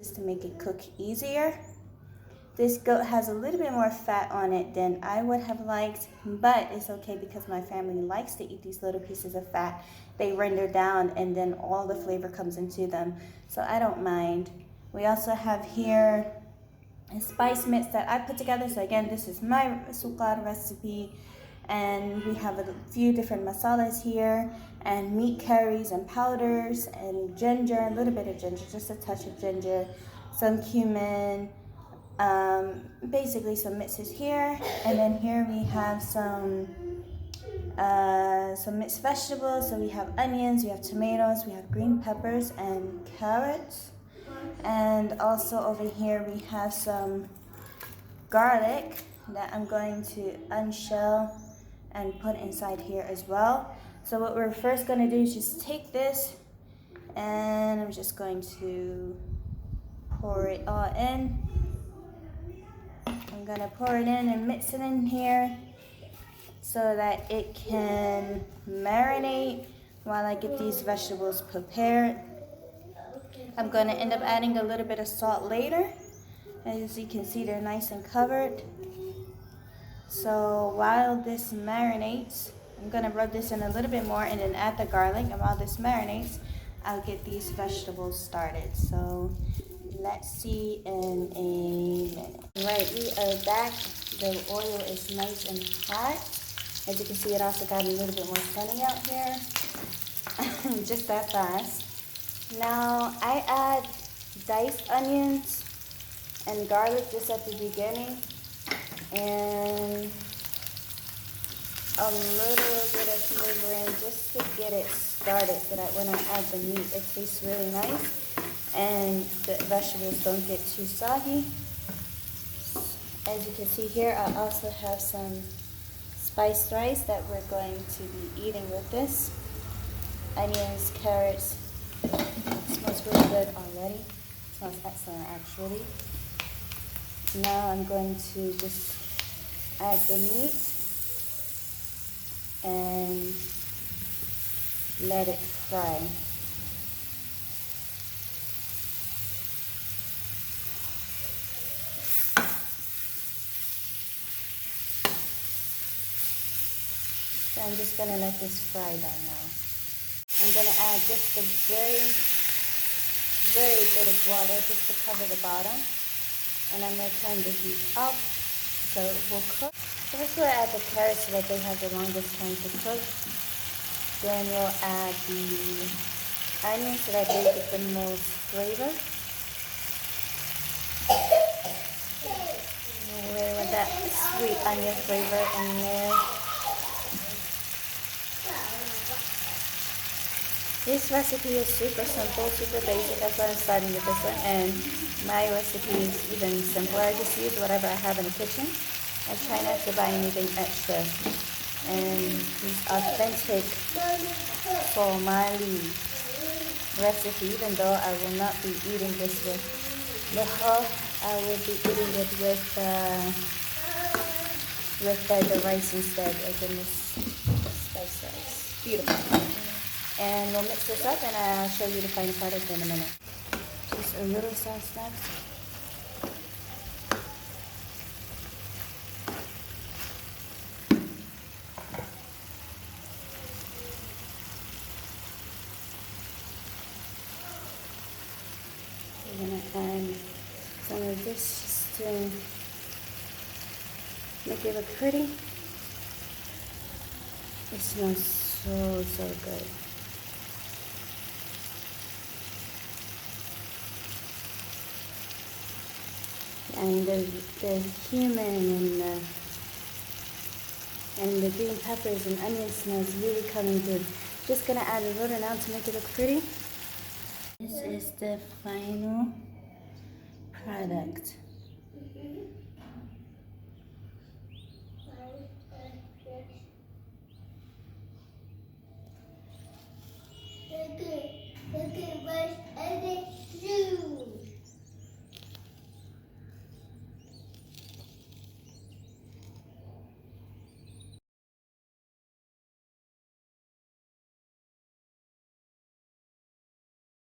Just to make it cook easier. This goat has a little bit more fat on it than I would have liked, but it's okay because my family likes to eat these little pieces of fat. They render down and then all the flavor comes into them, so I don't mind. We also have here a spice mix that I put together. So again, this is my suqaar recipe, and we have a few different masalas here, and meat curries and powders and ginger, a little bit of ginger, just a touch of ginger, some cumin, basically some mixes here. And then here we have some mixed vegetables. So we have onions, we have tomatoes, we have green peppers and carrots. And also over here we have some garlic that I'm going to unshell and put inside here as well. So what we're first going to do is just take this, and I'm just going to pour it all in. I'm going to pour it in and mix it in here so that it can marinate while I get these vegetables prepared. I'm going to end up adding a little bit of salt later. As you can see, they're nice and covered. So while this marinates, I'm going to rub this in a little bit more and then add the garlic. And while this marinates, I'll get these vegetables started. So let's see in a minute. Right, we are back. The oil is nice and hot. As you can see, it also got a little bit more sunny out here. Just that fast. Now I add diced onions and garlic just at the beginning, and a little bit of flavor in just to get it started so that when I add the meat, it tastes really nice and the vegetables don't get too soggy. As you can see here, I also have some spiced rice that we're going to be eating with this. Onions, carrots. It smells really good already. It smells excellent actually. Now I'm going to just add the meat and let it fry. So I'm just going to let this fry down now. I'm going to add just a very bit of water just to cover the bottom. And I'm going to turn the heat up so it will cook. First we'll add the carrots so that they have the longest time to cook. Then we'll add the onions so that they get the most flavor. We really want that sweet onion flavor in there. This recipe is super simple, super basic. That's why I'm starting with this one. And my recipe is even simpler. I just use whatever I have in the kitchen. I try not to buy anything extra. And this authentic Somali recipe, even though I will not be eating this with lahal, I will be eating it with the rice instead, as in this spice rice. Beautiful. And we'll mix this up and I'll show you the final product in a minute. Just a little sauce next. We're going to add some of this just to make it look pretty. It smells so good. And the cumin and the green peppers and onion smells really coming good. Just gonna add a little now to make it look pretty. This is the final product. Okay,